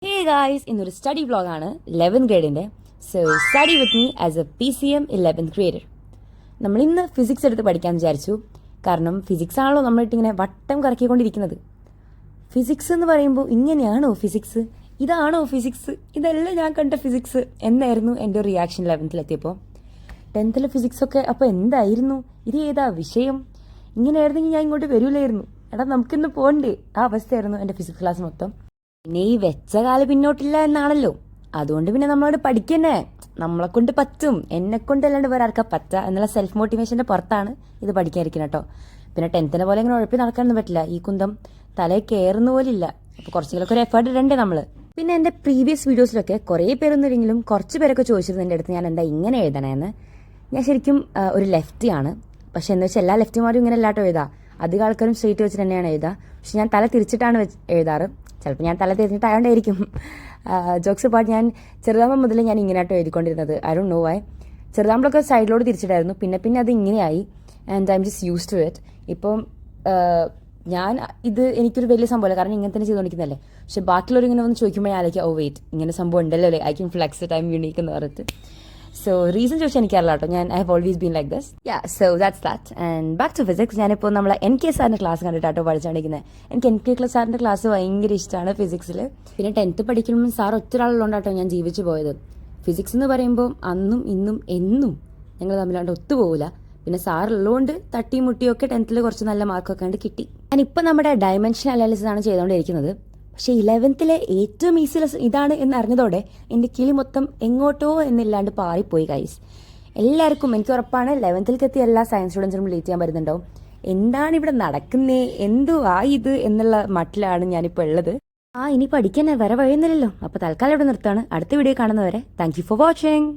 Hey guys, ഇന്നൊരു study വ്ളോഗാണ് 11th ഗ്രേഡിൻ്റെ. So study with me as a PCM 11th grader. നമ്മൾ ഇന്ന് ഫിസിക്സ് എടുത്ത് പഠിക്കാമെന്ന് വിചാരിച്ചു. കാരണം ഫിസിക്സ് ആണല്ലോ നമ്മളിട്ടിങ്ങനെ വട്ടം കറക്കിക്കൊണ്ടിരിക്കുന്നത്. ഫിസിക്സ് എന്ന് പറയുമ്പോൾ ഇങ്ങനെയാണോ ഫിസിക്സ്, ഇതാണോ ഫിസിക്സ്, ഇതല്ല ഞാൻ കണ്ട ഫിസിക്സ് എന്നായിരുന്നു എൻ്റെ ഒരു റിയാക്ഷൻ 11th എത്തിയപ്പോൾ. 10th ഫിസിക്സൊക്കെ അപ്പോൾ എന്തായിരുന്നു, ഇത് ഏതാ വിഷയം, ഇങ്ങനെയായിരുന്നെങ്കിൽ ഞാൻ ഇങ്ങോട്ട് വരൂലായിരുന്നു. എടാ നമുക്കിന്ന് പോകണ്ടേ, ആ അവസ്ഥയായിരുന്നു എൻ്റെ ഫിസിക്സ് ക്ലാസ് മൊത്തം. പിന്നെ ഈ വെച്ച കാല് പിന്നോട്ടില്ല എന്നാണല്ലോ, അതുകൊണ്ട് പിന്നെ നമ്മളോട് പഠിക്കന്നെ, നമ്മളെ കൊണ്ട് പറ്റും, എന്നെ കൊണ്ട് അല്ലാണ്ട് വേറെ ആർക്കാ പറ്റ എന്നുള്ള സെൽഫ് മോട്ടിവേഷൻ്റെ പുറത്താണ് ഇത് പഠിക്കാതിരിക്കുന്നത് കേട്ടോ. പിന്നെ 10th പോലെ ഇങ്ങനെ ഉഴപ്പി നടക്കാനൊന്നും പറ്റില്ല, ഈ കുന്തം തലയിൽ കയറുന്ന പോലെ ഇല്ല. അപ്പോൾ കുറച്ചെങ്കിലൊക്കെ ഒരു എഫേർട്ട് ഇടണ്ടേ നമ്മൾ. പിന്നെ എൻ്റെ പ്രീവിയസ് വീഡിയോസിലൊക്കെ കുറേ പേരൊന്നുമില്ലെങ്കിലും കുറച്ച് പേരൊക്കെ ചോദിച്ചിരുന്നു എൻ്റെ അടുത്ത് ഞാൻ എന്താ ഇങ്ങനെ എഴുതണേന്ന്. ഞാൻ ശരിക്കും ഒരു ലെഫ്റ്റിയാണ്, പക്ഷെ എന്ന് വെച്ചാൽ എല്ലാ ലെഫ്റ്റിമാരും ഇങ്ങനെ അല്ലാട്ടോ എഴുതാ, അധികം ആൾക്കാരും സ്ട്രേറ്റ് വെച്ചിട്ട് തന്നെയാണ് എഴുതുക. പക്ഷെ ഞാൻ തല തിരിച്ചിട്ടാണ് എഴുതാറ്. ചിലപ്പോൾ ഞാൻ തല തിരിഞ്ഞിട്ടായോണ്ടായിരിക്കും. ജോക്സ് പാട്ട് ഞാൻ ചെറുതാകുമ്പോൾ മുതലേ ഞാൻ ഇങ്ങനെയാട്ടോ എഴുതിക്കൊണ്ടിരുന്നത്. I don't know why. ചെറുതാകുമ്പോഴൊക്കെ സൈഡിലോട് തിരിച്ചിട്ടായിരുന്നു, പിന്നെ അത് ഇങ്ങനെയായി and I am just use to it. ഇപ്പം ഞാൻ ഇത് എനിക്കൊരു വലിയ സംഭവമല്ല, കാരണം ഇങ്ങനെ തന്നെ ചെയ്തുകൊണ്ടിരിക്കുന്നതല്ലേ. പക്ഷെ ബാക്കിയുള്ളവർ ഇങ്ങനെ വന്ന് ചോദിക്കുമ്പോൾ ഞാൻ ആലോചിക്കുക, ഓ വെയിറ്റ്, ഇങ്ങനെ സംഭവം ഉണ്ടല്ലോ അല്ലേ, I can flex it, I M unique എന്ന് പറഞ്ഞിട്ട്. സോ റീസൺ ചോദിച്ചാൽ എനിക്കറിയില്ല കേട്ടോ, ഞാൻ I have always been like this. Yeah, so that's that. And back to physics. ഞാനിപ്പോൾ നമ്മളെ NK സാറിൻ്റെ ക്ലാസ് കണ്ടിട്ടാട്ടോ പഠിച്ചുകൊണ്ടിരിക്കുന്നത്. എനിക്ക് NK സാറിൻ്റെ ക്ലാസ് ഭയങ്കര ഇഷ്ടമാണ് ഫിസിക്സിൽ. പിന്നെ 10th പഠിക്കുമ്പോൾ സാർ ഒറ്റൊരാളുള്ളതുകൊണ്ടാട്ടോ ഞാൻ ജീവിച്ചു പോയത്. ഫിസിക്സ് എന്ന് പറയുമ്പോൾ അന്നും ഇന്നും എന്നും ഞങ്ങൾ തമ്മിലാണ്ട് ഒത്തുപോകില്ല. പിന്നെ സാറുള്ളതുകൊണ്ട് തട്ടിയും മുട്ടിയൊക്കെ 10th കുറച്ച് നല്ല മാർക്കൊക്കെ കണ്ട് കിട്ടി. ഞാനിപ്പോൾ നമ്മുടെ ഡയമെൻഷൻ അനാലിസിസ് ആണ് ചെയ്തുകൊണ്ടിരിക്കുന്നത്. പക്ഷേ 11th ഏറ്റവും ഈസി ലെസൺ ഇതാണ് എന്ന് അറിഞ്ഞതോടെ എൻ്റെ കിളി മൊത്തം എങ്ങോട്ടോ എന്നില്ലാണ്ട് പാറിപ്പോയി ഗൈസ്. എല്ലാവർക്കും എനിക്ക് ഉറപ്പാണ് 11th എത്തിയ എല്ലാ സയൻസ് സ്റ്റുഡൻസിനും റിലേറ്റ് ചെയ്യാൻ പറ്റുന്നുണ്ടാവും. എന്താണ് ഇവിടെ നടക്കുന്നേ, എന്തുവാ ഇത് എന്നുള്ള മട്ടിലാണ് ഞാനിപ്പോൾ ഉള്ളത്. ഇനി പഠിക്കാൻ വേറെ വഴിയൊന്നുമില്ലല്ലോ. അപ്പോൾ തൽക്കാലം ഇവിടെ നിർത്താണ്. അടുത്ത വീഡിയോ കാണുന്നവരെ താങ്ക് യു ഫോർ വാച്ചിങ്.